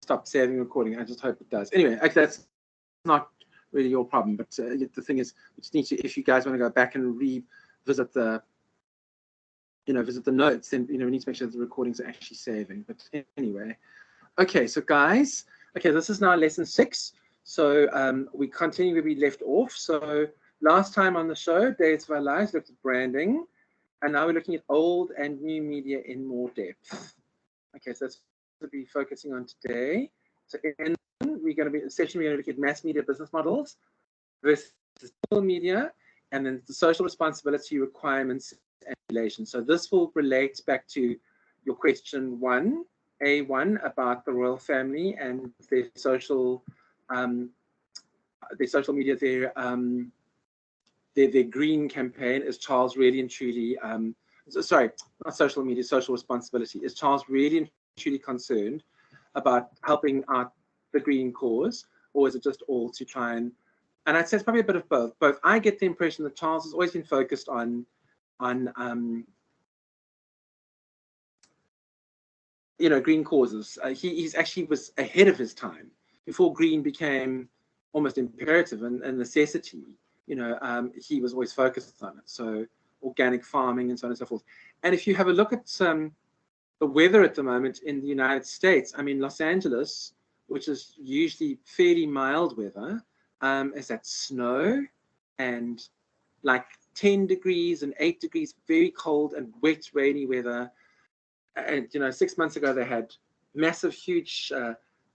stop saving recording. I just hope it does. Anyway, actually, that's not really your problem. But the thing is, we just need to, if you guys want to go back and revisit the, visit the notes, then we need to make sure that the recordings are actually saving. But anyway, okay. So guys, okay, this is now lesson 6. So we continue where we left off. So last time on the show, Days of Our Lives, looked at branding, and now we're looking at old and new media in more depth. Okay, so that's what we'll be focusing on today. So in we're going to be in session, we're going to look at mass media business models versus digital media, and then the social responsibility requirements and regulations. So this will relate back to your question 1, A1, about the royal family and their social media, their green campaign. Is Charles really and truly sorry, not social media, social responsibility. Is Charles really and truly concerned about helping out the green cause, or is it just all to try and I'd say it's probably a bit of both. Both. I get the impression that Charles has always been focused on green causes. He's actually was ahead of his time before green became almost imperative and necessity. He was always focused on it. So organic farming and so on and so forth. And if you have a look at the weather at the moment in the United States, I mean, Los Angeles, which is usually fairly mild weather, is that snow and like 10 degrees and 8 degrees, very cold and wet, rainy weather. And 6 months ago they had massive, huge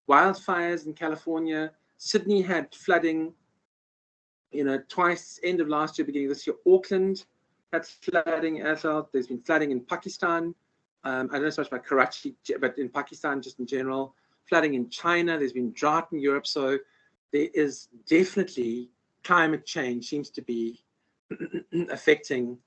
wildfires in California. Sydney had flooding, twice, end of last year, beginning of this year. Auckland had flooding as well. There's been flooding in Pakistan. I don't know so much about Karachi, but in Pakistan, just in general. Flooding in China. There's been drought in Europe. So there is definitely climate change seems to be affecting,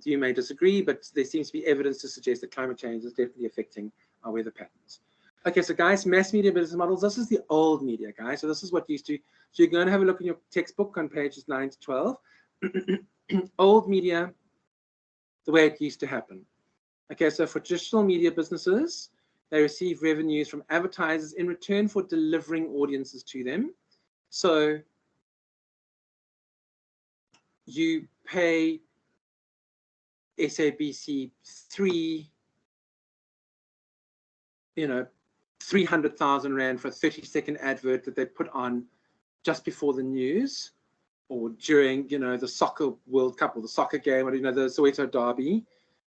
you may disagree, but there seems to be evidence to suggest that climate change is definitely affecting our weather patterns. Okay, so guys, mass media business models, this is the old media, guys. So this is what used to, so you're going to have a look in your textbook on pages 9 to 12. Old media, the way it used to happen. Okay, so for traditional media businesses, they receive revenues from advertisers in return for delivering audiences to them. So you pay SABC 300,000 Rand for a 30-second advert that they put on just before the news or during, the soccer World Cup or the soccer game, or, the Soweto Derby,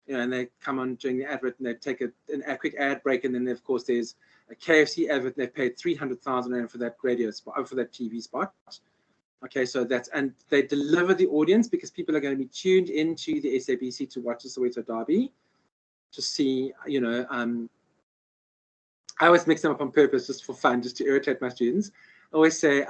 and they come on during the advert and they take a quick ad break, and then of course there's a KFC advert. They paid 300,000 Rand for that radio spot, for that TV spot. Okay, so and they deliver the audience because people are going to be tuned into the SABC to watch the Soweto Derby, to see, I always mix them up on purpose just for fun, just to irritate my students. I always say,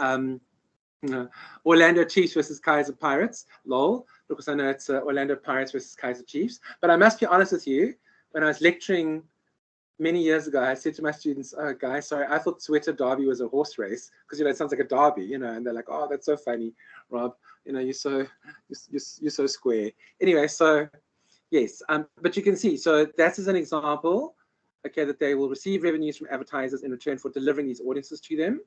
Orlando Chiefs versus Kaizer Pirates, lol, because I know it's Orlando Pirates versus Kaizer Chiefs. But I must be honest with you, when I was lecturing many years ago, I said to my students, "Oh, guys, sorry, I thought Soweto Derby was a horse race because it sounds like a derby, and they're like, "Oh, that's so funny, Rob. You're so square." Anyway, so yes, but you can see, so that is an example, okay, that they will receive revenues from advertisers in return for delivering these audiences to them.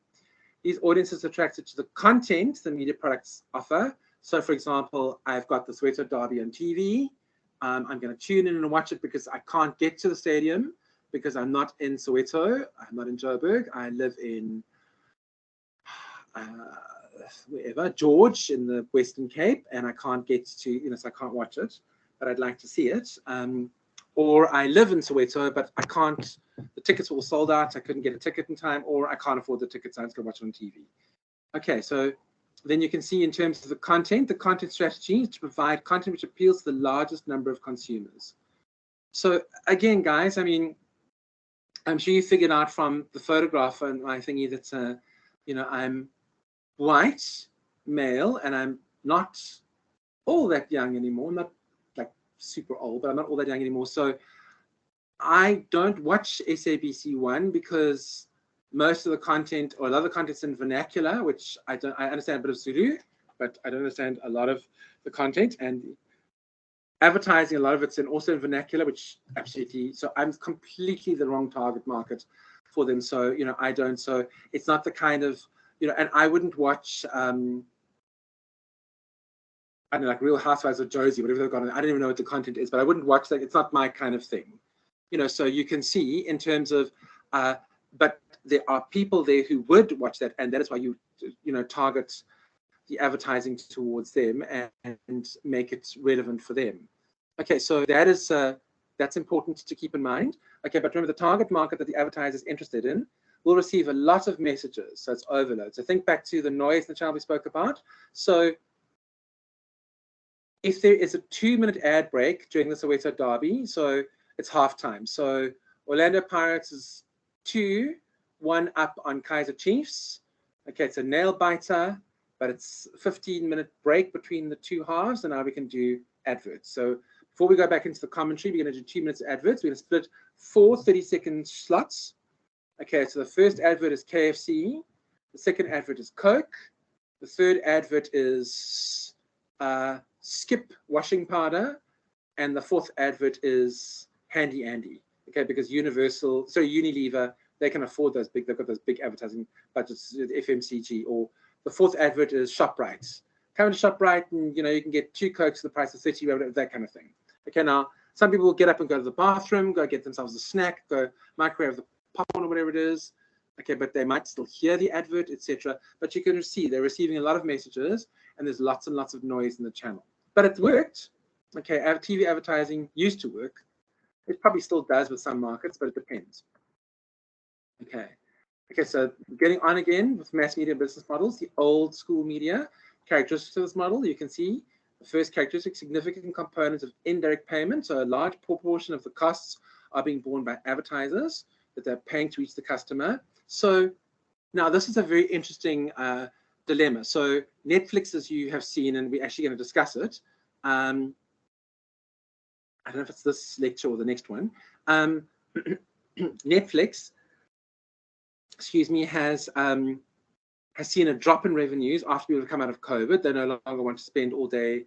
These audiences are attracted to the content the media products offer. So, for example, I've got the Soweto Derby on TV. I'm going to tune in and watch it because I can't get to the stadium because I'm not in Soweto. I'm not in Joburg. I live in wherever, George, in the Western Cape, and I can't get to, so I can't watch it, but I'd like to see it. Or I live in Soweto, but I can't, the tickets were all sold out, I couldn't get a ticket in time, or I can't afford the tickets, so I'm just going to watch it on TV. Okay, so then you can see in terms of the content strategy is to provide content which appeals to the largest number of consumers. So again, guys, I mean, I'm sure you figured out from the photograph and my thingy that, I'm white, male, and I'm not all that young anymore, not like super old, but I'm not all that young anymore. So I don't watch SABC1 because most of the content, or a lot of the content's in vernacular, which I understand a bit of Zulu, but I don't understand a lot of the content, and advertising, a lot of it's also in vernacular, which absolutely, so I'm completely the wrong target market for them. So, you know, I don't. So it's not the kind of, you know, and I wouldn't watch, I don't know, like Real Housewives of Josie, whatever they've got on. I don't even know what the content is, but I wouldn't watch that. It's not my kind of thing. You know, so you can see in terms of, but there are people there who would watch that, and that is why you know, target the advertising towards them and make it relevant for them. Okay, so that is that's important to keep in mind. Okay, but remember the target market that the advertiser is interested in will receive a lot of messages, so it's overload. So think back to the noise in the channel we spoke about. So if there is a 2-minute ad break during the Soweto Derby, so it's halftime. So Orlando Pirates is 2-1 up on Kaizer Chiefs. Okay, it's a nail biter, but it's a 15-minute break between the two halves, and now we can do adverts. So before we go back into the commentary, we're going to do 2 minutes of adverts. We're going to split 4 30-second slots. Okay, so the first advert is KFC. The second advert is Coke. The third advert is Skip washing powder. And the fourth advert is Handy Andy. Okay, because Unilever, they can afford those big, they've got those big advertising budgets, FMCG. Or the fourth advert is ShopRite. Come to ShopRite and, you know, you can get 2 Cokes for the price of 30, that kind of thing. Okay, now some people will get up and go to the bathroom, go get themselves a snack, go microwave the popcorn or whatever it is. Okay, but they might still hear the advert, etc. But you can see they're receiving a lot of messages, and there's lots and lots of noise in the channel. But it worked. Okay, TV advertising used to work. It probably still does with some markets, but it depends. Okay. Okay, so getting on again with mass media business models, the old school media characteristics of this model, you can see the first characteristic, significant components of indirect payment. So a large proportion of the costs are being borne by advertisers that they're paying to reach the customer. So now this is a very interesting dilemma. So Netflix, as you have seen, and we're actually going to discuss it. I don't know if it's this lecture or the next one. Netflix, excuse me, has seen a drop in revenues after people have come out of COVID. They no longer want to spend all day,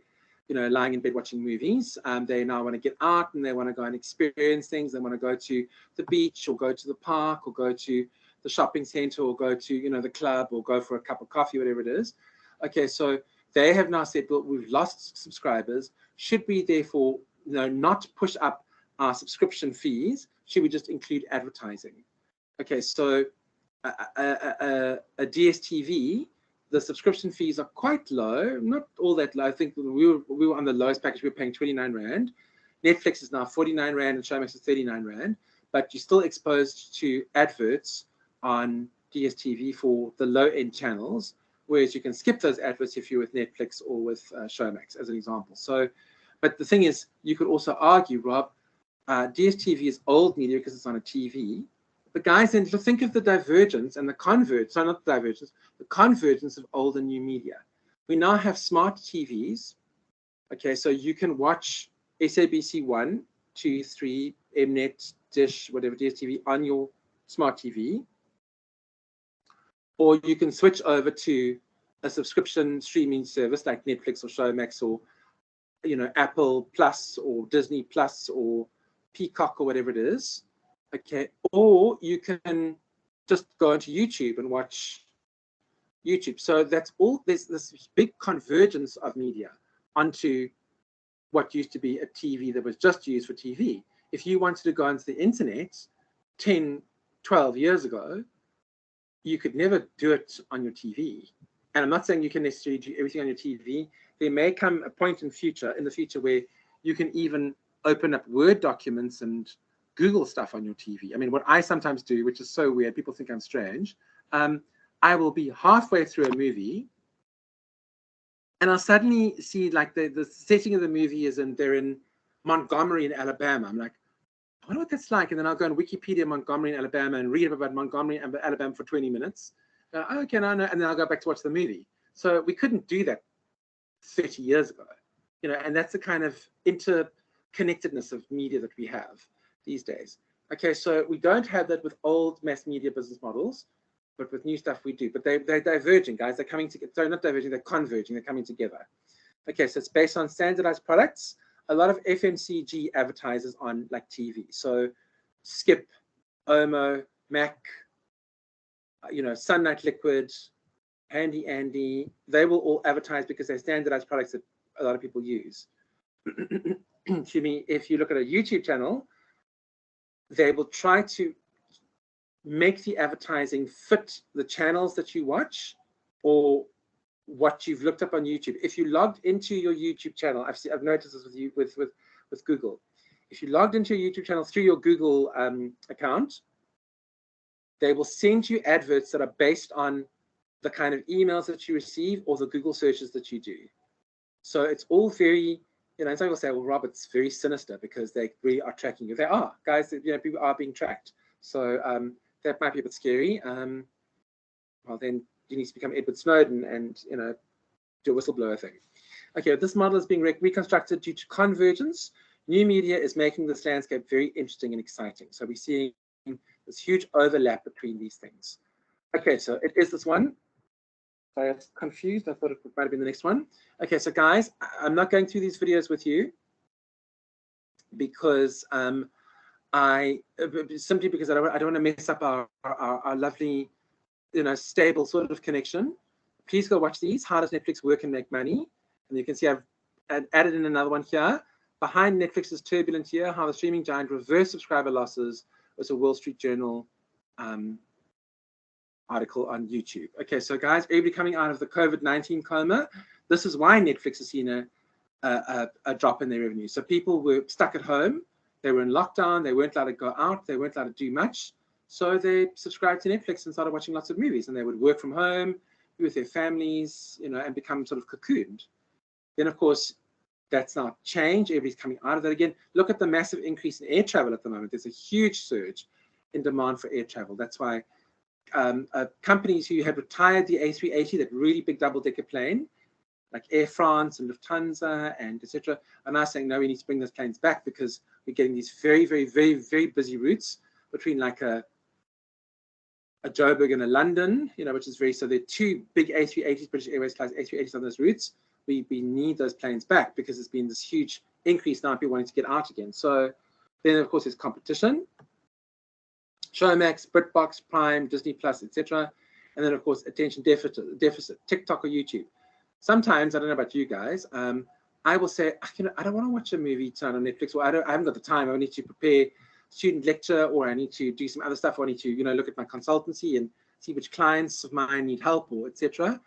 you know, lying in bed watching movies. They now want to get out and they want to go and experience things. They want to go to the beach or go to the park or go to the shopping center or go to, you know, the club or go for a cup of coffee, whatever it is. Okay, so they have now said, well, we've lost subscribers. Should we therefore, you know, not push up our subscription fees? Should we just include advertising? Okay, so a DSTV, the subscription fees are quite low, not all that low. I think we were on the lowest package, we were paying 29 Rand. Netflix is now 49 Rand and Showmax is 39 Rand, but you're still exposed to adverts on DSTV for the low-end channels, whereas you can skip those adverts if you're with Netflix or with Showmax, as an example. So, but the thing is, you could also argue, Rob, DSTV is old media because it's on a TV. But guys, then think of the divergence and the convergence, so not the divergence, the convergence of old and new media. We now have smart TVs. Okay, so you can watch SABC 1, 2, 3, Mnet, Dish, whatever, DSTV on your smart TV. Or you can switch over to a subscription streaming service like Netflix or Showmax or, you know, Apple Plus or Disney Plus or Peacock or whatever it is. Okay, or you can just go into YouTube and watch YouTube. So that's all, there's this big convergence of media onto what used to be a TV that was just used for TV. If you wanted to go onto the internet 10, 12 years ago, you could never do it on your TV. And I'm not saying you can necessarily do everything on your TV. There may come a point in the future where you can even open up Word documents and Google stuff on your TV. I mean, what I sometimes do, which is so weird, people think I'm strange, I will be halfway through a movie and I'll suddenly see like the setting of the movie is they're in Montgomery in Alabama. I'm like, I wonder what that's like. And then I'll go on Wikipedia Montgomery in Alabama and read about Montgomery and Alabama for 20 minutes. Okay, no, and then I'll go back to watch the movie. So we couldn't do that 30 years ago, you know, and that's the kind of interconnectedness of media that we have these days. Okay, so we don't have that with old mass media business models, but with new stuff we do. But they're diverging, guys. They're coming together. Sorry, not diverging, they're converging. They're coming together. Okay, so it's based on standardized products. A lot of FMCG advertisers on like TV. So Skip, Omo, MAC, Sunlight Liquid, Handy Andy, they will all advertise because they're standardized products that a lot of people use. Excuse me, if you look at a YouTube channel, they will try to make the advertising fit the channels that you watch or what you've looked up on YouTube. If you logged into your YouTube channel, I've noticed this with Google. If you logged into your YouTube channel through your Google account, they will send you adverts that are based on the kind of emails that you receive or the Google searches that you do. So it's all very, and some people say, well, Rob, it's very sinister because they really are tracking you. They are, guys, people are being tracked. So that might be a bit scary. Well, then you need to become Edward Snowden and, do a whistleblower thing. Okay, this model is being reconstructed due to convergence. New media is making this landscape very interesting and exciting. So we're seeing this huge overlap between these things. Okay, so it is this one. I was confused. I thought it might have been the next one. Okay, so guys, I'm not going through these videos with you because simply because I don't want to mess up our lovely, stable sort of connection. Please go watch these. How does Netflix work and make money? And you can see I've added in another one here. Behind Netflix's turbulent year, how the streaming giant reversed subscriber losses was a Wall Street Journal article on YouTube. Okay, so guys, everybody coming out of the COVID-19 coma, this is why Netflix has seen a drop in their revenue. So people were stuck at home, they were in lockdown, they weren't allowed to go out, they weren't allowed to do much. So they subscribed to Netflix and started watching lots of movies, and they would work from home, be with their families, and become sort of cocooned. Then, of course, that's now changed. Everybody's coming out of that again. Look at the massive increase in air travel at the moment. There's a huge surge in demand for air travel. That's why companies who had retired the A380, that really big double-decker plane, like Air France and Lufthansa and etc., are now saying, no, we need to bring those planes back because we're getting these very, very, very, very busy routes between like a Joburg and a London, which is so there are two big A380s, British Airways class A380s on those routes. We need those planes back because there's been this huge increase now, people wanting to get out again. So then, of course, there's competition. Showmax, BritBox, Prime, Disney Plus, etc. And then, of course, attention deficit, TikTok or YouTube. Sometimes, I don't know about you guys, I will say, I don't want to watch a movie tonight on Netflix, or I haven't got the time. I need to prepare student lecture, or I need to do some other stuff, or I need to, look at my consultancy and see which clients of mine need help, or etc.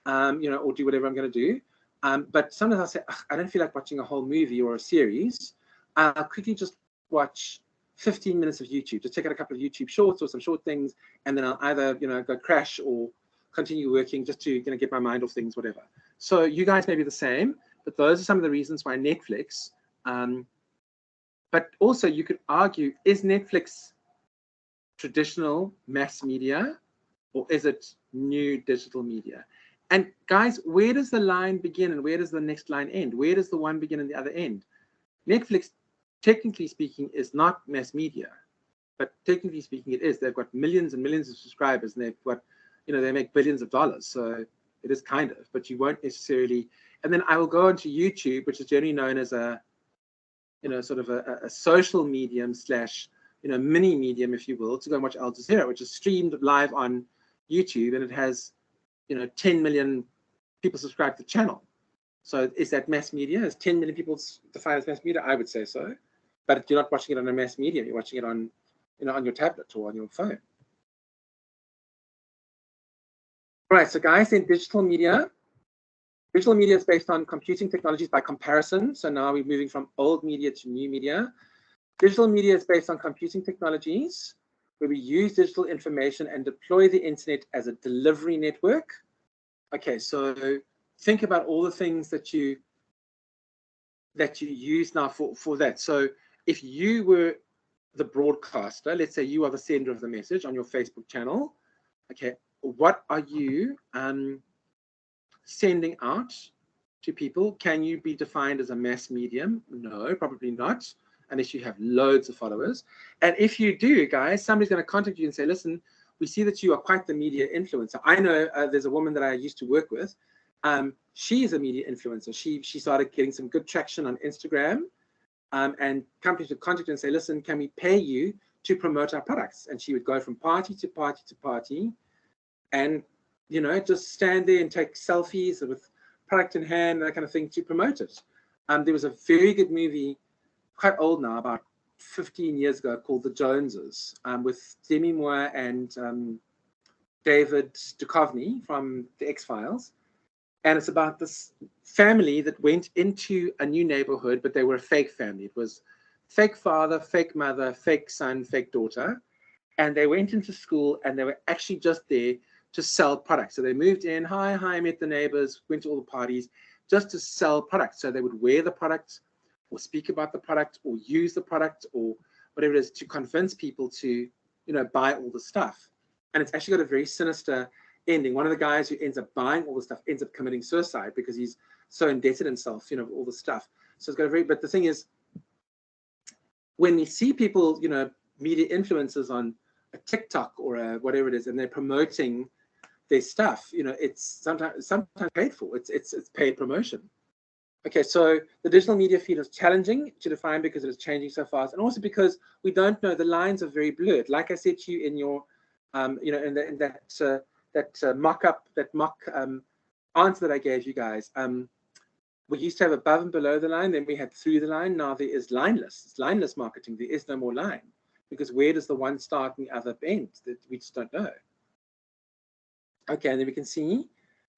Or do whatever I'm going to do. But sometimes I'll say, I don't feel like watching a whole movie or a series. I'll quickly just watch 15 minutes of YouTube, just check out a couple of YouTube shorts or some short things, and then I'll either, go crash or continue working just to, get my mind off things, whatever. So you guys may be the same, but those are some of the reasons why Netflix, but also you could argue, is Netflix traditional mass media or is it new digital media? And guys, where does the line begin and where does the next line end? Where does the one begin and the other end? Netflix, technically speaking, is not mass media, but technically speaking, it is. They've got millions and millions of subscribers, and they've got, they make billions of dollars. So it is kind of, but you won't necessarily. And then I will go onto YouTube, which is generally known as a, sort of a social medium / mini medium, if you will, to go and watch Al Jazeera, which is streamed live on YouTube, and it has 10 million people subscribe to the channel. So is that mass media? Is 10 million people defined as mass media? I would say so. But you're not watching it on a mass media. You're watching it on, on your tablet or on your phone. All right, so guys, then digital media. Digital media is based on computing technologies by comparison. So now we're moving from old media to new media. Digital media is based on computing technologies where we use digital information and deploy the internet as a delivery network. Okay, so think about all the things that you use now for that. So if you were the broadcaster, let's say you are the sender of the message on your Facebook channel, okay, what are you sending out to people? Can you be defined as a mass medium? No, probably not, unless you have loads of followers. And if you do, guys, somebody's going to contact you and say, listen, we see that you are quite the media influencer. I know there's a woman that I used to work with. She is a media influencer. She started getting some good traction on Instagram, and companies would contact her and say, listen, can we pay you to promote our products. And she would go from party to party to party and, you know, just stand there and take selfies with product in hand, that kind of thing, to promote it. There was a very good movie, quite old now, about 15 years ago, called The Joneses, with Demi Moore and David Duchovny from The X-Files. And it's about this family that went into a new neighborhood, but they were a fake family. It was fake father, fake mother, fake son, fake daughter. And they went into school and they were actually just there to sell products. So they moved in, hi, met the neighbors, went to all the parties, just to sell products. So they would wear the product or speak about the product or use the product or whatever it is to convince people to, you know, buy all the stuff. And it's actually got a very sinister ending. One of the guys who ends up buying all the stuff ends up committing suicide because he's so indebted himself, you know, all the stuff. So it's got a very, but the thing is, when you see people, you know, media influencers on a TikTok or a whatever it is, and they're promoting their stuff, you know, it's sometimes paid for. It's paid promotion. Okay, so the digital media field is challenging to define because it is changing so fast, and also because we don't know, the lines are very blurred. Like I said to you in your, you know, in that mock answer that I gave you guys. We used to have above and below the line, then we had through the line. Now there is lineless. It's lineless marketing. There is no more line, because where does the one start and the other end? That we just don't know. Okay, and then we can see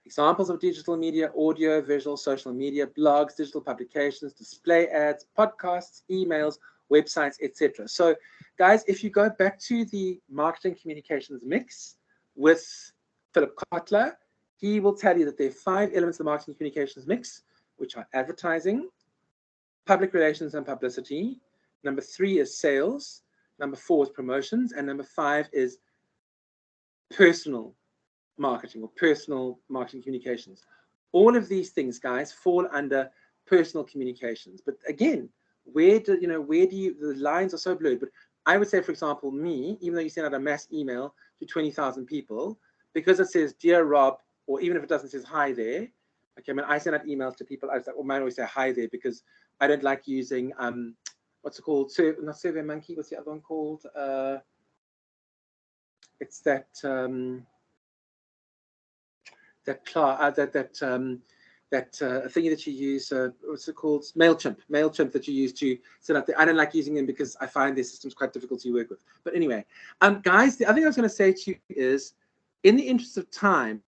examples of digital media: audio, visual, social media, blogs, digital publications, display ads, podcasts, emails, websites, etc. So, guys, if you go back to the marketing communications mix with Philip Kotler, he will tell you that there are 5 elements of the marketing communications mix, which are advertising, public relations and publicity. Number 3 is sales. Number 4 is promotions. And number 5 is personal marketing or personal marketing communications. All of these things, guys, fall under personal communications. But again, where do you, the lines are so blurred. But I would say, for example, me, even though you send out a mass email to 20,000 people, because it says Dear Rob, or even if it doesn't, says hi there. Okay, when I send out emails to people, I might always say hi there, because I don't like using what's it called? Not SurveyMonkey. What's the other one called? It's that thing that you use. What's it called? Mailchimp that you use to send out. I don't like using them because I find their systems quite difficult to work with. But anyway, guys, the other thing I was going to say to you is, in the interest of time,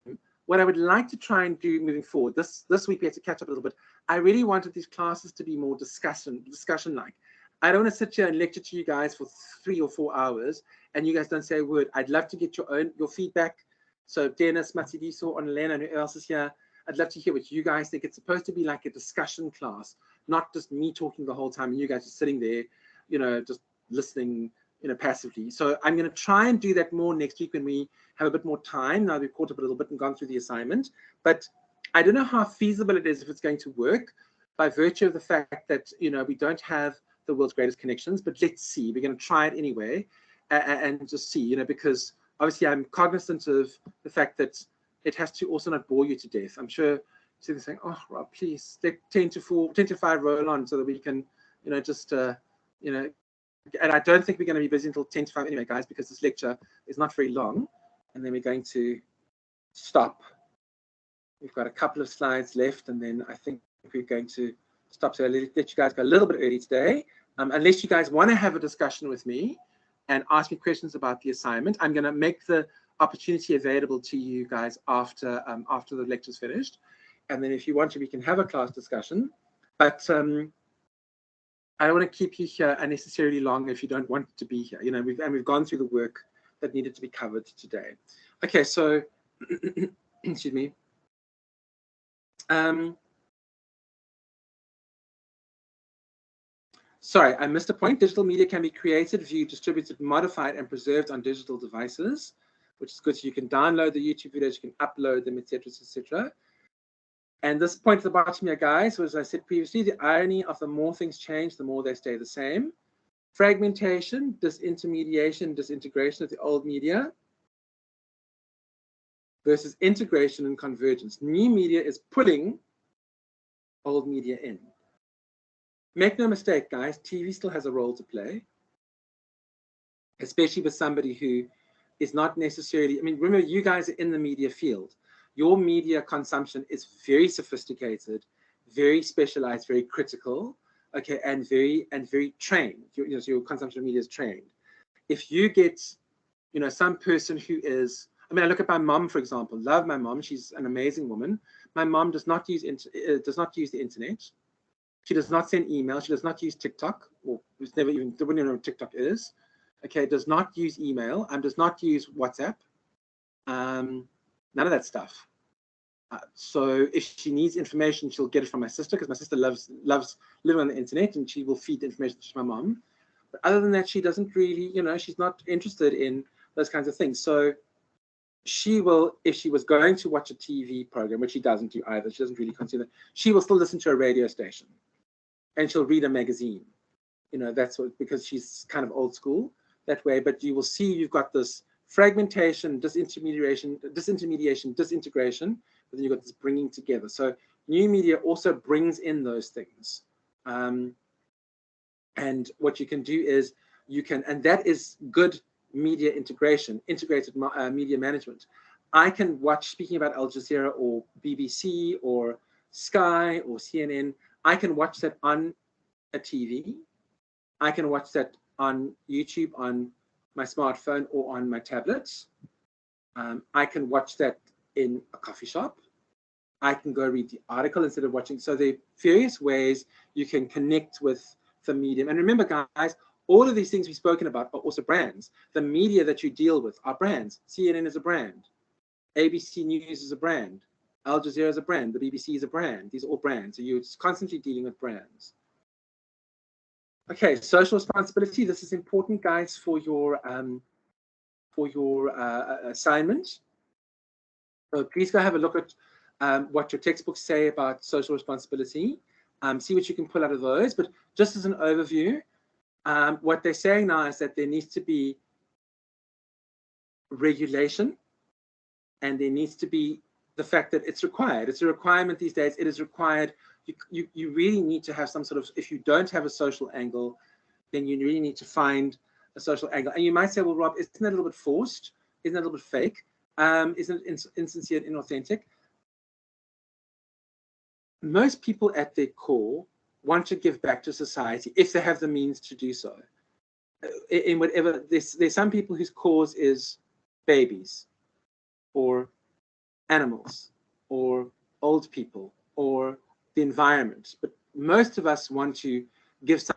what I would like to try and do moving forward, this week we had to catch up a little bit. I really wanted these classes to be more discussion-like. I don't want to sit here and lecture to you guys for 3 or 4 hours and you guys don't say a word. I'd love to get your feedback. So Dennis, Matsidiso, Onlena, and who else is here? I'd love to hear what you guys think. It's supposed to be like a discussion class, not just me talking the whole time and you guys just sitting there, you know, just listening, you know, passively. So I'm going to try and do that more next week when we have a bit more time. Now we've caught up a little bit and gone through the assignment, but I don't know how feasible it is, if it's going to work, by virtue of the fact that, you know, we don't have the world's greatest connections, but let's see. We're going to try it anyway and just see, you know, because obviously I'm cognizant of the fact that it has to also not bore you to death. I'm sure they're saying, oh, Rob, please, let 10 to 5 roll on so that we can, you know, just, you know, and I don't think we're going to be busy until 10 to 5 anyway, guys, because this lecture is not very long. And then we're going to stop. We've got a couple of slides left, and then I think we're going to stop. So I'll let you guys go a little bit early today. Unless you guys want to have a discussion with me and ask me questions about the assignment, I'm going to make the opportunity available to you guys after the lecture's finished. And then if you want to, we can have a class discussion. But I don't want to keep you here unnecessarily long if you don't want to be here. You know, we've gone through the work that needed to be covered today. Okay, so excuse me. Sorry, I missed a point. Digital media can be created, viewed, distributed, modified, and preserved on digital devices, which is good. So you can download the YouTube videos, you can upload them, etc., etc. And this point at the bottom here, guys, was, as I said previously, the irony of the more things change, the more they stay the same. Fragmentation, disintermediation, disintegration of the old media versus integration and convergence. New media is putting old media in. Make no mistake, guys, TV still has a role to play. especially with somebody who is not necessarily, I mean, remember, you guys are in the media field. Your media consumption is very sophisticated, very specialized, very critical, okay, and very trained. Your consumption of media is trained. If you get, some person who is, I mean, I look at my mom, for example. Love my mom; she's an amazing woman. My mom does not use the internet. She does not send emails. She does not use TikTok, or wouldn't even know what TikTok is. Okay, does not use email and does not use WhatsApp. None of that stuff. So if she needs information, she'll get it from my sister, because my sister loves living on the internet, and she will feed the information to my mom. But other than that, she doesn't really, she's not interested in those kinds of things. So she will, if she was going to watch a TV program, which she doesn't do either, she doesn't really consider, she will still listen to a radio station, and she'll read a magazine. That's what, because she's kind of old school that way. But you will see you've got this fragmentation, disintermediation, disintegration, but then you've got this bringing together. So new media also brings in those things. And what you can do is and that is good media integration, integrated media management. I can watch, speaking about Al Jazeera or BBC or Sky or CNN, I can watch that on a TV. I can watch that on YouTube on my smartphone or on my tablets. I can watch that in a coffee shop. I can go read the article instead of watching. So there are various ways you can connect with the medium. And remember, guys, all of these things we've spoken about are also brands. The media that you deal with are brands. CNN is a brand. ABC News is a brand. Al Jazeera is a brand. The BBC is a brand. These are all brands. So you're constantly dealing with brands. Okay, social responsibility. This is important, guys, for your assignment. So please go have a look at what your textbooks say about social responsibility. See what you can pull out of those. But just as an overview, what they're saying now is that there needs to be regulation, and there needs to be the fact that it's required. It's a requirement these days. It is required. You really need to have some sort of, if you don't have a social angle, then you really need to find a social angle. And you might say, well, Rob, isn't that a little bit forced? Isn't that a little bit fake? Isn't it insincere and inauthentic? Most people at their core want to give back to society if they have the means to do so. In whatever, there's some people whose cause is babies or animals or old people or the environment, but most of us want to give some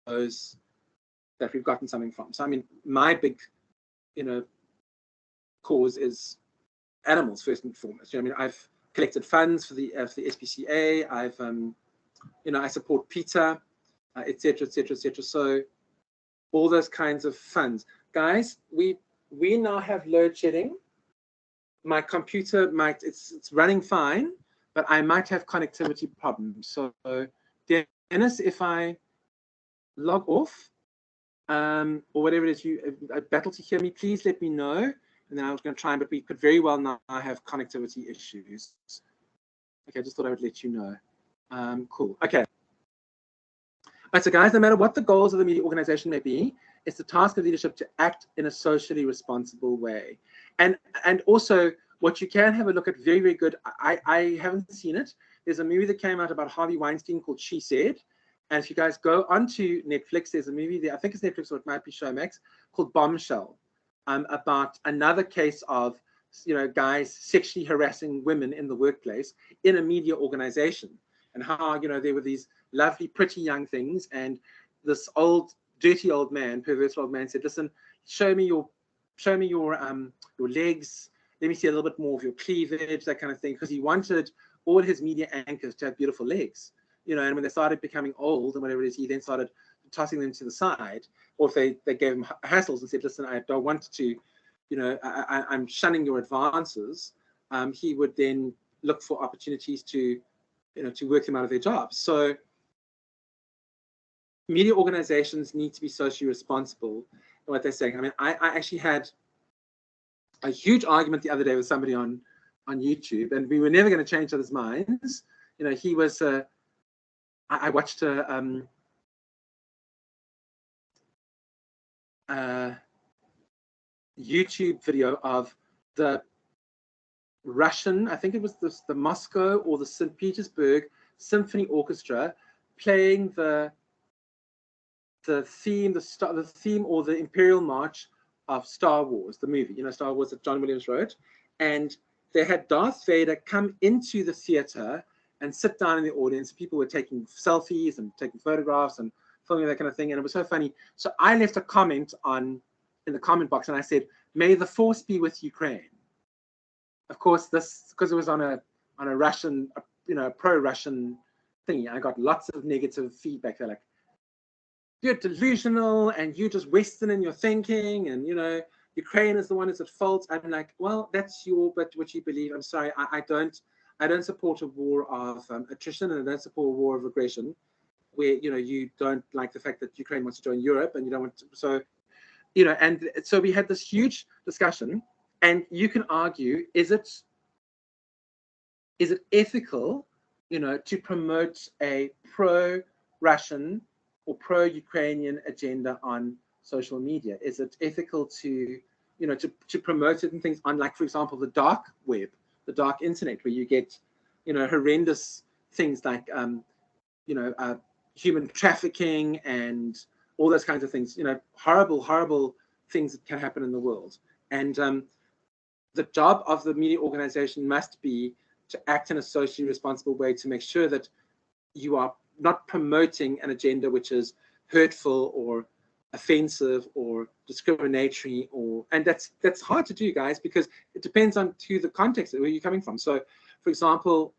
of those that we've gotten something from. So I mean, my big, cause is animals first and foremost. I mean, I've collected funds for the SPCA. I've, I support PETA, etc., etc., etc. So all those kinds of funds, guys. We now have load shedding. My computer it's running fine, but I might have connectivity problems. So Dennis, if I log off or whatever it is, you battle to hear me, please let me know, and then I was going to try, but we could very well now have connectivity issues. Okay, I just thought I would let you know. Cool. Okay. Right, so guys, no matter what the goals of the media organization may be, it's the task of leadership to act in a socially responsible way. And also, what you can have a look at, very, very good, I haven't seen it. There's a movie that came out about Harvey Weinstein called She Said. And if you guys go onto Netflix, there's a movie there, I think it's Netflix or it might be Showmax, called Bombshell, about another case of, guys sexually harassing women in the workplace in a media organization. And how, there were these lovely, pretty young things, and this old, dirty old man, perverse old man said, listen, show me your legs, let me see a little bit more of your cleavage, that kind of thing, because he wanted all his media anchors to have beautiful legs, and when they started becoming old and whatever it is, he then started tossing them to the side, or if they gave him hassles and said, listen, I don't want to, I'm shunning your advances, he would then look for opportunities to work them out of their jobs. So media organizations need to be socially responsible in what they're saying. I mean, I actually had a huge argument the other day with somebody on YouTube, and we were never going to change other's minds. He was, I watched YouTube video of the Russian, I think it was the Moscow or the St. Petersburg Symphony Orchestra playing the theme, the theme or the Imperial March of Star Wars, the movie, Star Wars that John Williams wrote. And they had Darth Vader come into the theater and sit down in the audience. People were taking selfies and taking photographs and filming that kind of thing. And it was so funny. So I left a comment in the comment box and I said, "May the force be with Ukraine." Of course, this, because it was on a Russian, pro-Russian thingy, I got lots of negative feedback. They're like, "You're delusional and you're just Western in your thinking, and Ukraine is the one that's at fault." I'm like, well, that's what you believe. I'm sorry, I don't support a war of attrition, and I don't support a war of aggression, where you don't like the fact that Ukraine wants to join Europe and you don't want to. So and so we had this huge discussion, and you can argue, is it ethical, to promote a pro-Russian or pro-Ukrainian agenda on social media? Is it ethical to promote certain things on, like, for example, the dark web, the dark internet, where you get horrendous things like human trafficking and all those kinds of things, horrible things that can happen in the world. And the job of the media organization must be to act in a socially responsible way to make sure that you are not promoting an agenda which is hurtful or offensive or discriminatory, and that's hard to do, guys, because it depends on the context where you're coming from. So, for example,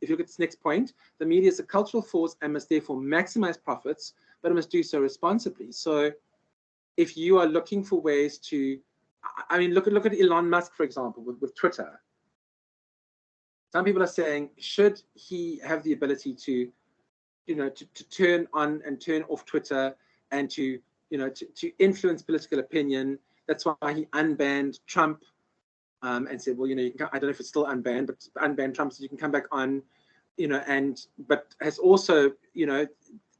if you look at this next point, the media is a cultural force and must therefore maximize profits, but it must do so responsibly. So if you are looking for ways to, look at Elon Musk, for example, with Twitter. Some people are saying, should he have the ability to turn on and turn off Twitter and to influence political opinion? That's why he unbanned Trump and said, well, you can, I don't know if it's still unbanned, but unbanned Trump so you can come back on, but has also,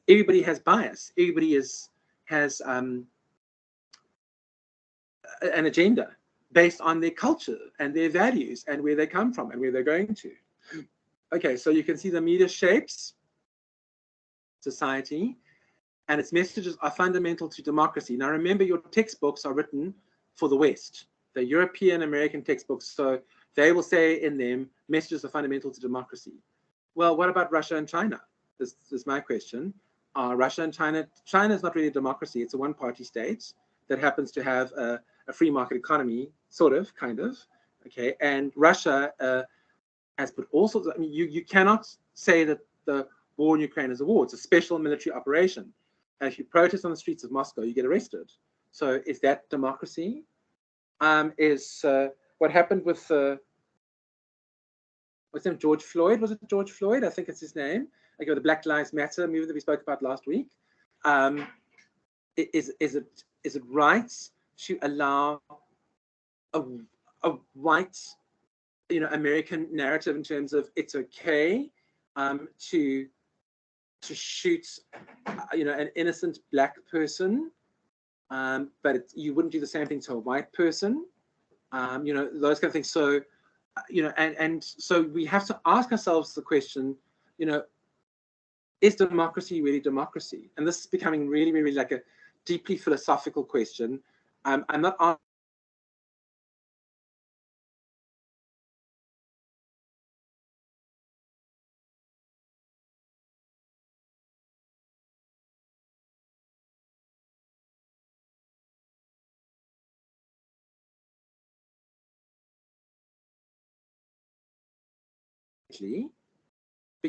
everybody has bias. Everybody has an agenda based on their culture and their values and where they come from and where they're going to. Okay, so you can see the media shapes society, and its messages are fundamental to democracy. Now, remember, your textbooks are written for the West, the European American textbooks, so they will say in them, messages are fundamental to democracy. Well, what about Russia and China? This is my question. Russia and China is not really a democracy. It's a one-party state that happens to have a free market economy, sort of, kind of, okay? And Russia has put all sorts of, you cannot say that the war in Ukraine is a war. It's a special military operation. And if you protest on the streets of Moscow, you get arrested. So is that democracy? Is what happened with what's his name, George Floyd? Was it George Floyd? I think it's his name. Like the Black Lives Matter movie that we spoke about last week. Is it right to allow a white, American narrative in terms of it's okay to shoot, an innocent black person, but you wouldn't do the same thing to a white person, those kind of things. So, and so we have to ask ourselves the question, is democracy really democracy? And this is becoming really, really like a deeply philosophical question. I'm not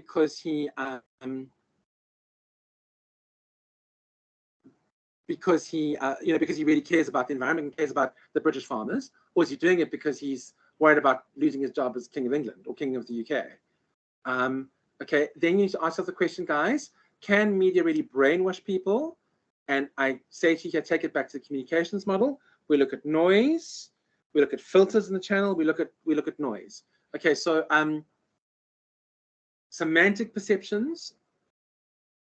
because he because he really cares about the environment and cares about the British farmers, or is he doing it because he's worried about losing his job as King of England or King of the UK? Okay, then you need to ask yourself the question, guys, can media really brainwash people? And I say to you here, take it back to the communications model. We look at noise, we look at filters in the channel, we look at noise. Okay, so semantic perceptions.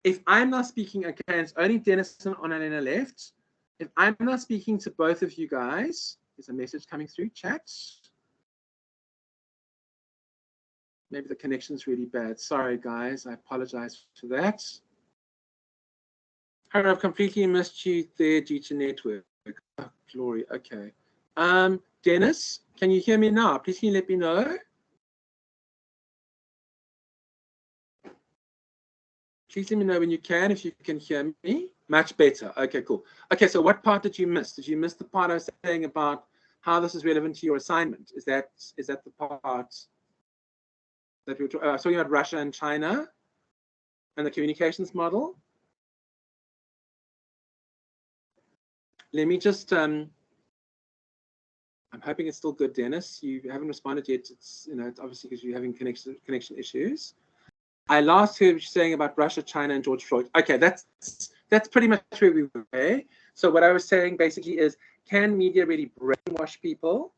If I'm not speaking, okay, it's only Denison on Elena left, If I'm not speaking to both of you guys, there's a message coming through chat. Maybe the connection's really bad. Sorry, guys. I apologize for that. I've completely missed you there due to network. Oh, glory. Okay. Dennis, can you hear me now? Please can you let me know? Please let me know when you can, if you can hear me. Much better. Okay, cool. Okay, so what part did you miss? Did you miss the part I was saying about how this is relevant to your assignment? Is that the part that we were talking about Russia and China and the communications model? Let me just I'm hoping it's still good, Dennis. You haven't responded yet. It's it's obviously because you're having connection issues. I last heard what you're saying about Russia, China, and George Floyd. Okay, that's pretty much where we were. So what I was saying basically is, can media really brainwash people?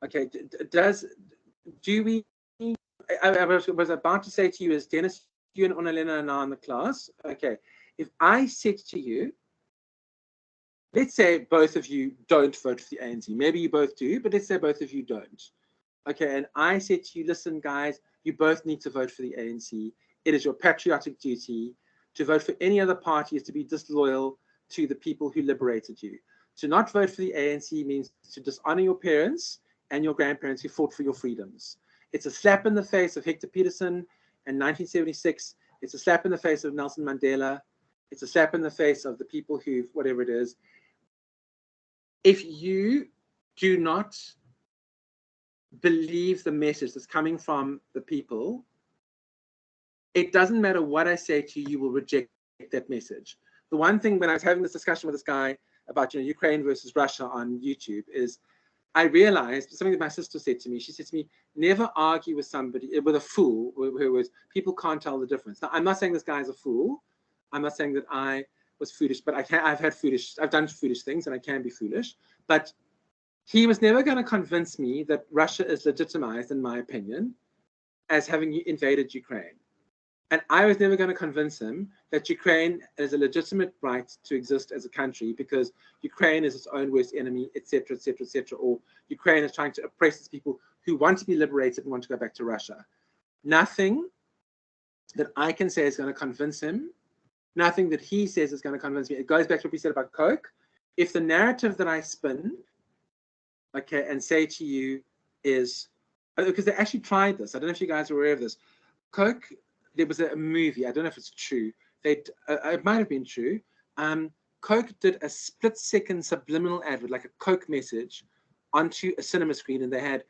Okay, do we? I was about to say to you, as Dennis, you and Onalena are now in the class. Okay, if I said to you, let's say both of you don't vote for the ANC. Maybe you both do, but let's say both of you don't. Okay, and I said to you, listen, guys, you both need to vote for the ANC. It is your patriotic duty. To vote for any other party is to be disloyal to the people who liberated you. To not vote for the ANC means to dishonor your parents and your grandparents who fought for your freedoms. It's a slap in the face of Hector Peterson in 1976. It's a slap in the face of Nelson Mandela. It's a slap in the face of the people who, whatever it is. If you do not believe the message that's coming from the people, it doesn't matter what I say to you, you will reject that message. The one thing when I was having this discussion with this guy about Ukraine versus Russia on YouTube is I realized something that my sister said to me. She said to me, never argue with somebody, with a fool, who was, people can't tell the difference. Now, I'm not saying this guy is a fool. I'm not saying that I was foolish, but I've done foolish things and I can be foolish. But he was never going to convince me that Russia is legitimized, in my opinion, as having invaded Ukraine. And I was never going to convince him that Ukraine has a legitimate right to exist as a country because Ukraine is its own worst enemy, etc., etc., etc., or Ukraine is trying to oppress its people who want to be liberated and want to go back to Russia. Nothing that I can say is going to convince him. Nothing that he says is going to convince me. It goes back to what we said about Coke. If the narrative that I spin, okay, and say to you is, because they actually tried this. I don't know if you guys are aware of this. Coke, there was a movie. I don't know if it's true. It might have been true. Coke did a split-second subliminal advert, like a Coke message, onto a cinema screen, and they had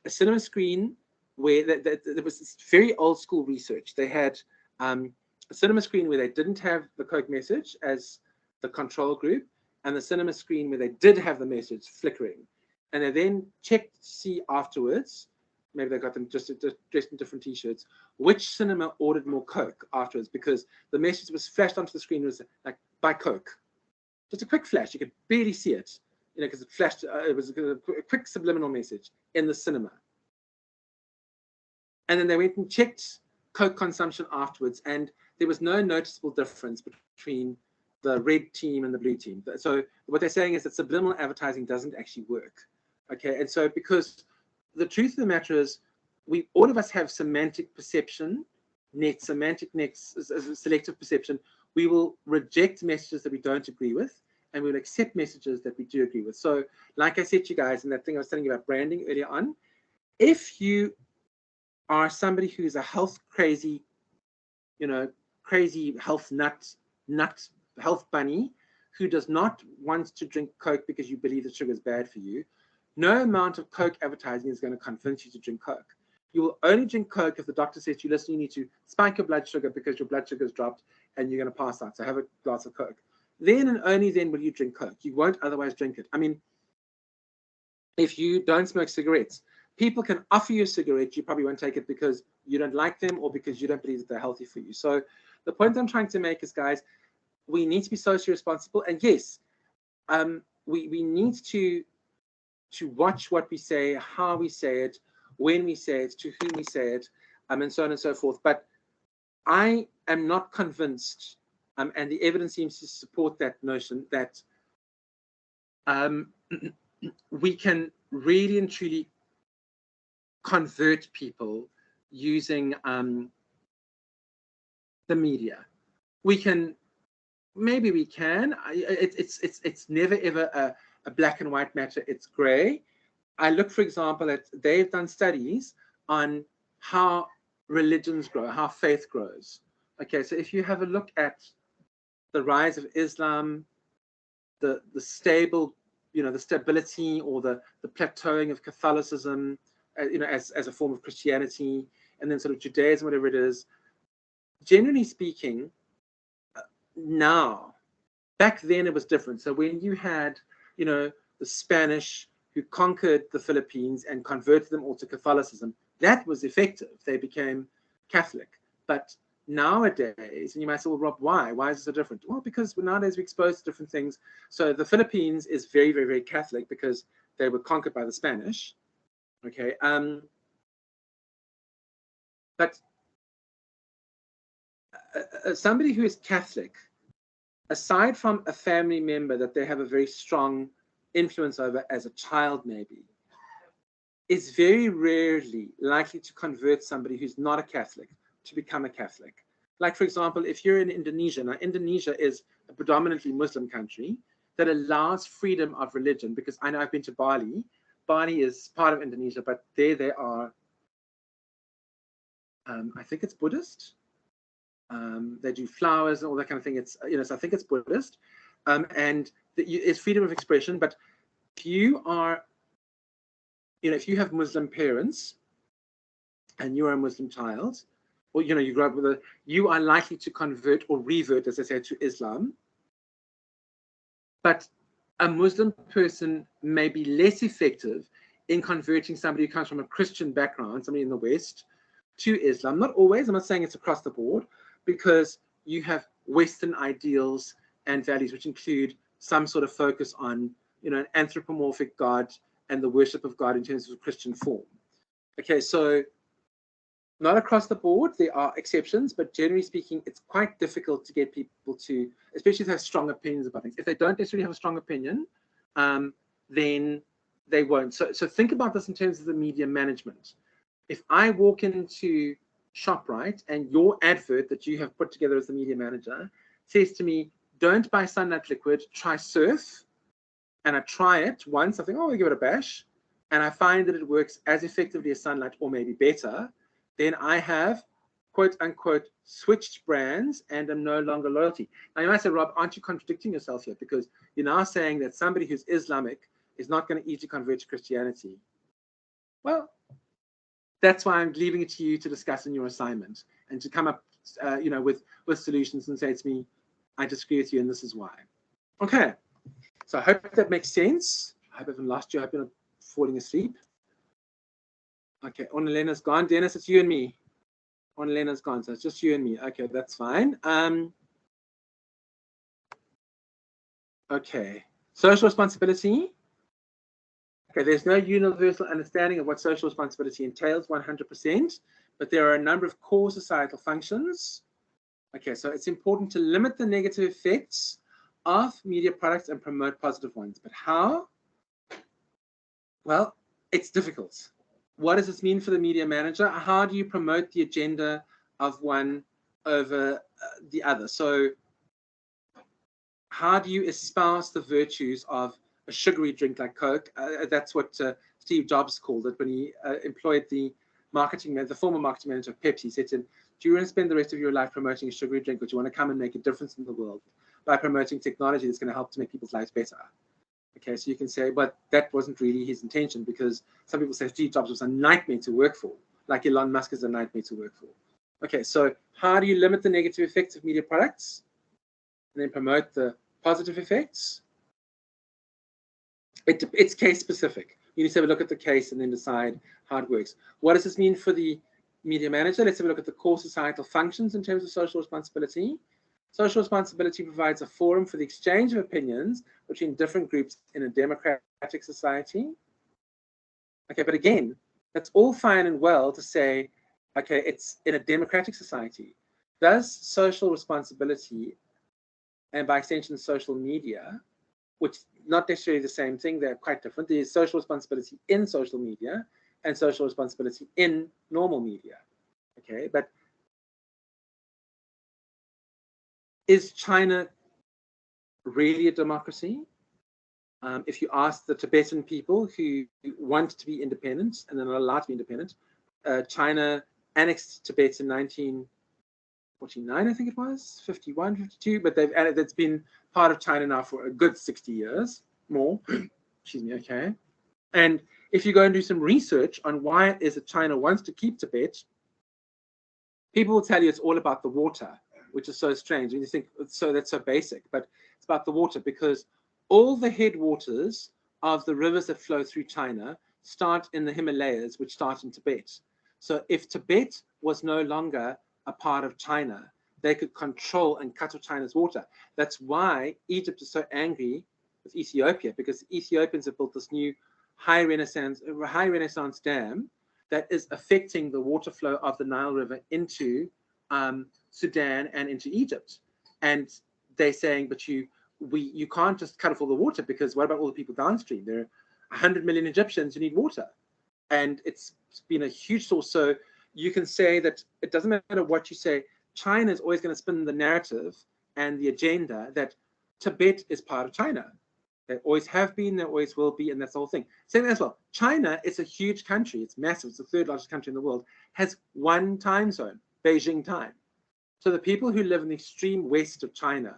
a cinema screen where there was this very old-school research. They had a cinema screen where they didn't have the Coke message as the control group, and the cinema screen where they did have the message flickering. And they then checked to see afterwards, maybe they got them just dressed in different t-shirts, which cinema ordered more Coke afterwards, because the message was flashed onto the screen, was like, buy Coke. Just a quick flash, you could barely see it, because it flashed, it was a quick subliminal message in the cinema. And then they went and checked Coke consumption afterwards, and there was no noticeable difference between the red team and the blue team. So what they're saying is that subliminal advertising doesn't actually work. Okay, and so because the truth of the matter is, all of us have semantic perception, selective perception. We will reject messages that we don't agree with, and we'll accept messages that we do agree with. So, like I said to you guys in that thing I was telling you about branding earlier on, if you are somebody who's a health crazy, crazy health health bunny, who does not want to drink Coke because you believe that sugar is bad for you, no amount of Coke advertising is going to convince you to drink Coke. You will only drink Coke if the doctor says to you, listen, you need to spike your blood sugar because your blood sugar has dropped and you're going to pass out. So have a glass of Coke. Then and only then will you drink Coke. You won't otherwise drink it. I mean, if you don't smoke cigarettes, people can offer you a cigarette. You probably won't take it because you don't like them or because you don't believe that they're healthy for you. So the point I'm trying to make is, guys, we need to be socially responsible. And yes, we need to watch what we say, how we say it, when we say it, to whom we say it, and so on and so forth. But I am not convinced And the evidence seems to support that notion that we can really and truly convert people using the media. We can, maybe we can. It's never ever a black and white matter. It's gray. I look, for example, at, they've done studies on how religions grow, how faith grows. Okay, so if you have a look at the rise of Islam, the stable, the stability or the plateauing of Catholicism, as a form of Christianity, and then sort of Judaism, whatever it is. Generally speaking, now, back then it was different. So when you had, the Spanish who conquered the Philippines and converted them all to Catholicism, that was effective. They became Catholic. But nowadays, and you might say, well, Rob, why? Why is it so different? Well, because nowadays we're exposed to different things. So the Philippines is very, very, very Catholic because they were conquered by the Spanish. Okay. But somebody who is Catholic, aside from a family member that they have a very strong influence over as a child, maybe, is very rarely likely to convert somebody who's not a Catholic to become a Catholic. Like, for example, if you're in Indonesia, now Indonesia is a predominantly Muslim country that allows freedom of religion, because I know I've been to Bali. Bali is part of Indonesia, but there they are, I think it's Buddhist. They do flowers and all that kind of thing. It's, so I think it's Buddhist. And it's freedom of expression. But if you are, if you have Muslim parents and you are a Muslim child, or, you grow up with you are likely to convert or revert, as I said, to Islam. But a Muslim person may be less effective in converting somebody who comes from a Christian background, somebody in the West, to Islam. Not always. I'm not saying it's across the board, because you have Western ideals and values, which include some sort of focus on, an anthropomorphic God and the worship of God in terms of a Christian form. Okay, so not across the board, there are exceptions, but generally speaking, it's quite difficult to get people to, especially if they have strong opinions about things. If they don't necessarily have a strong opinion, then they won't. So think about this in terms of the media management. If I walk into ShopRite and your advert that you have put together as the media manager says to me, don't buy Sunlight Liquid, try Surf, and I try it once, I think, oh, I'll give it a bash, and I find that it works as effectively as Sunlight or maybe better, then I have, quote unquote, switched brands and am no longer loyalty. Now you might say, Rob, aren't you contradicting yourself here? Because you're now saying that somebody who's Islamic is not going to easily convert to Christianity. Well, that's why I'm leaving it to you to discuss in your assignment and to come up, with solutions and say to me, I disagree with you and this is why. Okay, so I hope that makes sense. I hope I haven't lost you. I hope you're not falling asleep. Okay, Onelena's gone. Dennis, it's you and me. Onelena's gone, so it's just you and me. Okay, that's fine. Okay, social responsibility. Okay, there's no universal understanding of what social responsibility entails 100%, but there are a number of core societal functions. Okay, so it's important to limit the negative effects of media products and promote positive ones. But how? Well, it's difficult. What does this mean for the media manager? How do you promote the agenda of one over the other? So how do you espouse the virtues of a sugary drink like Coke? That's what Steve Jobs called it when he employed the former marketing manager of Pepsi. He said to him, do you want to spend the rest of your life promoting a sugary drink, or do you want to come and make a difference in the world by promoting technology that's going to help to make people's lives better? Okay, so you can say, but that wasn't really his intention, because some people say Steve Jobs was a nightmare to work for, like Elon Musk is a nightmare to work for. Okay, so how do you limit the negative effects of media products and then promote the positive effects? It's case specific. You need to have a look at the case and then decide how it works. What does this mean for the media manager? Let's have a look at the core societal functions in terms of social responsibility. Social responsibility provides a forum for the exchange of opinions between different groups in a democratic society. Okay, but again, that's all fine and well to say, okay, it's in a democratic society. Does social responsibility and by extension, social media, which not necessarily the same thing, they're quite different. There's social responsibility in social media and social responsibility in normal media. Okay, but is China really a democracy? If you ask the Tibetan people who want to be independent and they're not allowed to be independent, China annexed Tibet in 1949, I think it was, 51, 52, but it's been part of China now for a good 60 years, more, excuse me, okay. And if you go and do some research on why it is that China wants to keep Tibet, people will tell you it's all about the water, which is so strange. And you think, so that's so basic, but it's about the water because all the headwaters of the rivers that flow through China start in the Himalayas, which start in Tibet. So if Tibet was no longer a part of China, they could control and cut off China's water. That's why Egypt is so angry with Ethiopia, because the Ethiopians have built this new high Renaissance dam that is affecting the water flow of the Nile River into Sudan and into Egypt. And they're saying, but you can't just cut off all the water, because what about all the people downstream? There are 100 million Egyptians who need water. And it's been a huge source. So you can say that it doesn't matter what you say, China is always going to spin the narrative and the agenda that Tibet is part of China. They always have been, they always will be, and that's the whole thing. Same as well, China is a huge country. It's massive. It's the third largest country in the world. Has one time zone, Beijing time. So the people who live in the extreme west of China,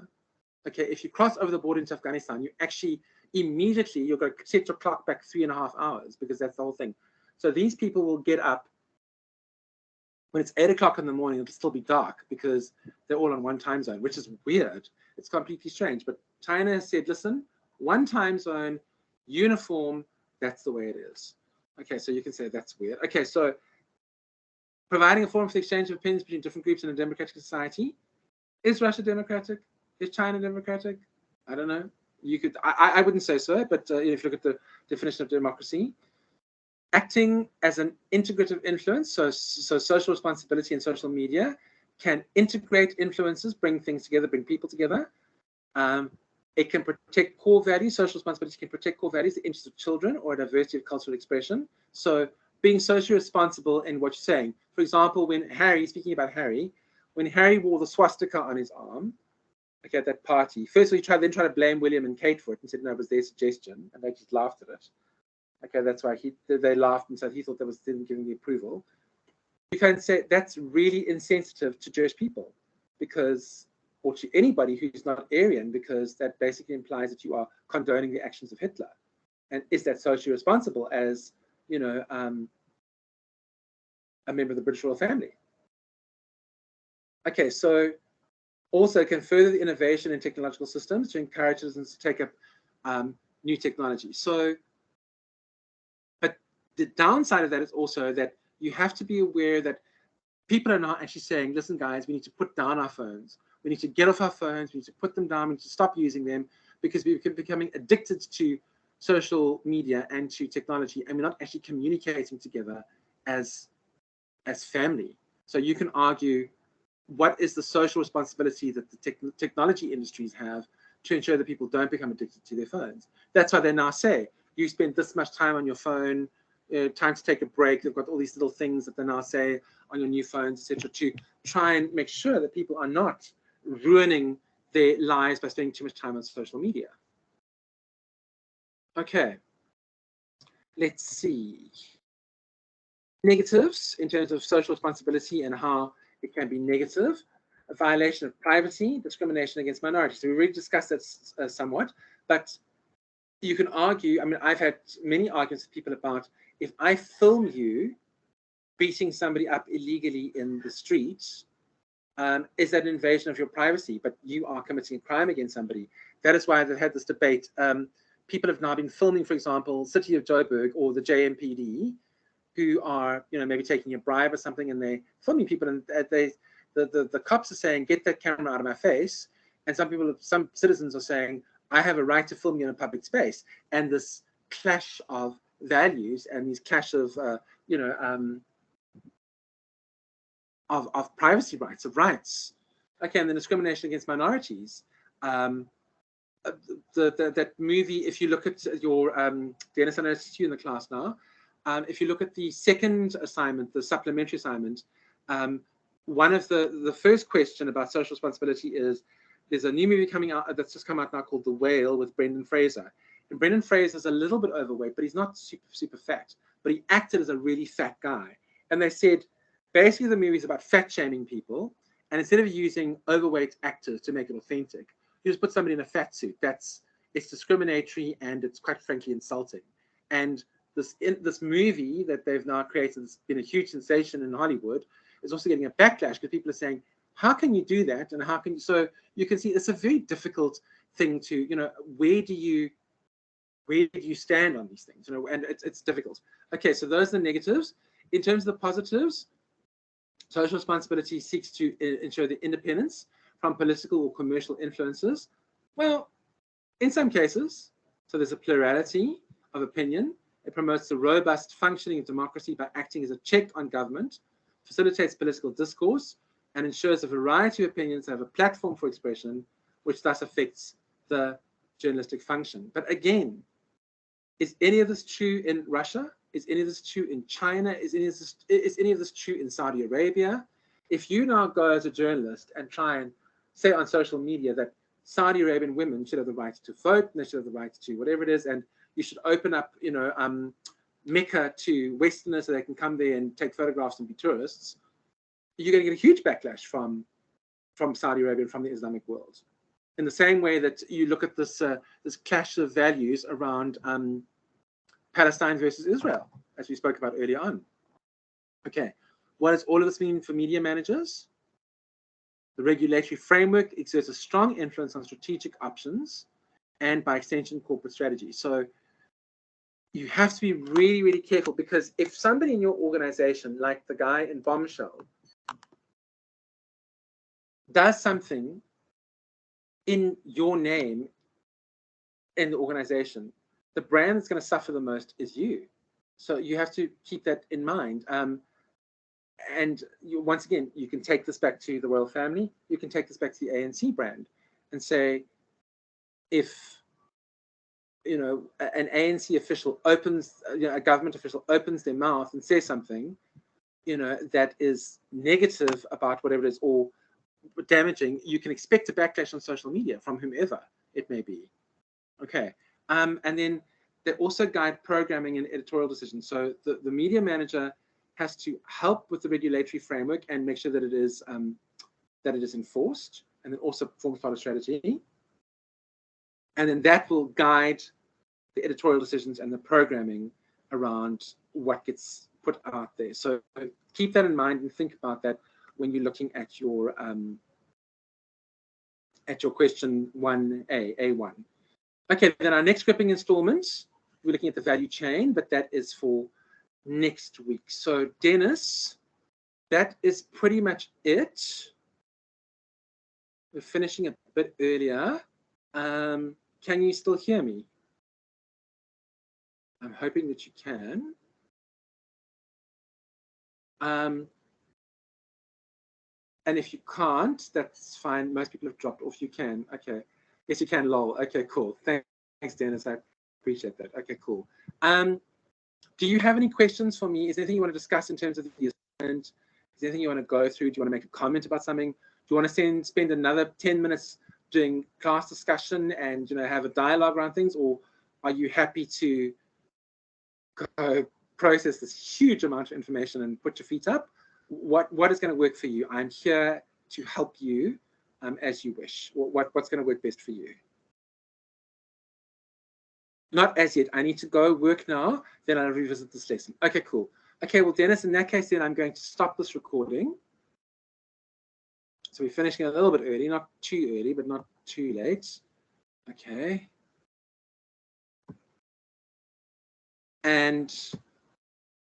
okay, if you cross over the border into Afghanistan, you actually immediately, you're going to set your clock back 3.5 hours, because that's the whole thing. So these people will get up when it's 8 o'clock in the morning. It'll still be dark because they're all on one time zone, which is weird. It's completely strange. But China has said, listen, one time zone, uniform, that's the way it is. Okay, so you can say that's weird. Okay, so providing a forum for the exchange of opinions between different groups in a democratic society. Is Russia democratic? Is China democratic? I don't know. You could, I wouldn't say so, but if you look at the definition of democracy, acting as an integrative influence, so social responsibility and social media can integrate influences, bring things together, bring people together. It can protect core values. Social responsibility can protect core values, the interests of children, or a diversity of cultural expression. So being socially responsible in what you're saying. For example, when Harry, speaking about Harry, when Harry wore the swastika on his arm, okay, at that party, first he tried to blame William and Kate for it and said, no, it was their suggestion, and they just laughed at it. Okay, that's why they laughed and said he thought that was them giving the approval. You can say that's really insensitive to Jewish people, because, or to anybody who's not Aryan, because that basically implies that you are condoning the actions of Hitler. And is that socially responsible as, you know, a member of the British royal family? Okay, so also can further the innovation in technological systems to encourage citizens to take up new technology. So, but the downside of that is also that you have to be aware that people are not actually saying, listen, guys, we need to put down our phones. We need to get off our phones. We need to put them down. We need to stop using them, because we're becoming addicted to social media and to technology, and we're not actually communicating together as family. So you can argue, what is the social responsibility that the technology industries have to ensure that people don't become addicted to their phones? That's why they now say, you spend this much time on your phone, time to take a break. They've got all these little things that they now say on your new phones, etc., to try and make sure that people are not ruining their lives by spending too much time on social media. Okay, let's see. Negatives in terms of social responsibility and how it can be negative. A violation of privacy, discrimination against minorities. So we already discussed that somewhat, but you can argue, I mean, I've had many arguments with people about, if I film you beating somebody up illegally in the streets, is that an invasion of your privacy? But you are committing a crime against somebody. That is why they've had this debate. People have now been filming, for example, City of Joburg or the JMPD, who are, you know, maybe taking a bribe or something, and they're filming people, and the cops are saying, get that camera out of my face. And some citizens are saying, I have a right to film you in a public space. And this clash of values and these clash of, of privacy rights, of rights. Okay, and the discrimination against minorities. That movie, if you look at your, Dennis, I know it's you in the class now. If you look at the second assignment, the supplementary assignment, one of the first question about social responsibility is, there's a new movie coming out that's just come out now called The Whale with Brendan Fraser. And Brendan Fraser's a little bit overweight, but he's not super fat. But he acted as a really fat guy. And they said, basically the movie's about fat shaming people. And instead of using overweight actors to make it authentic, you just put somebody in a fat suit. It's discriminatory and it's quite frankly insulting. And this movie that they've now created has been a huge sensation in Hollywood, is also getting a backlash because people are saying, how can you do that? And how can you? So you can see it's a very difficult thing to, where do you stand on these things? And it's difficult. Okay, so those are the negatives. In terms of the positives, social responsibility seeks to ensure the independence from political or commercial influences. Well, in some cases, so there's a plurality of opinion. It promotes the robust functioning of democracy by acting as a check on government, facilitates political discourse, and ensures a variety of opinions have a platform for expression, which thus affects the journalistic function. But again, is any of this true in Russia? Is any of this true in China? Is any of this true in Saudi Arabia? If you now go as a journalist and try and say on social media that Saudi Arabian women should have the right to vote, and they should have the right to whatever it is, and you should open up, Mecca to Westerners so they can come there and take photographs and be tourists, you're going to get a huge backlash from Saudi Arabia and from the Islamic world. In the same way that you look at this clash of values around Palestine versus Israel, as we spoke about earlier on. Okay, what does all of this mean for media managers? The regulatory framework exerts a strong influence on strategic options and, by extension, corporate strategy. So you have to be really, really careful, because if somebody in your organization, like the guy in Bombshell, does something in your name in the organization, the brand that's going to suffer the most is you. So you have to keep that in mind. And once again, you can take this back to the royal family. You can take this back to the ANC brand and say, if an ANC official opens, a government official opens their mouth and says something, that is negative about whatever it is or damaging, you can expect a backlash on social media from whomever it may be. Okay. And then they also guide programming and editorial decisions. So the media manager has to help with the regulatory framework and make sure that it is enforced, and then also forms part of strategy. And then that will guide the editorial decisions and the programming around what gets put out there. So keep that in mind and think about that when you're looking at your question 1A, A1. Okay, then our next gripping installment, we're looking at the value chain, but that is for next week. So Dennis, that is pretty much it. We're finishing a bit earlier. Can you still hear me? I'm hoping that you can. And if you can't, that's fine. Most people have dropped off. You can. Okay. Yes, you can, lol. Okay, cool. Thanks, Dennis. I appreciate that. Okay, cool. Do you have any questions for me? Is there anything you want to discuss in terms of the assignment? Is there anything you want to go through? Do you want to make a comment about something? Do you want to spend another 10 minutes doing class discussion and have a dialogue around things, or are you happy to go process this huge amount of information and put your feet up? What is going to work for you? I'm here to help you as you wish. What's going to work best for you? Not as yet. I need to go work now, then I'll revisit this lesson. Okay, cool. Okay, well, Dennis, in that case, then I'm going to stop this recording. So we're finishing a little bit early, not too early, but not too late. Okay. And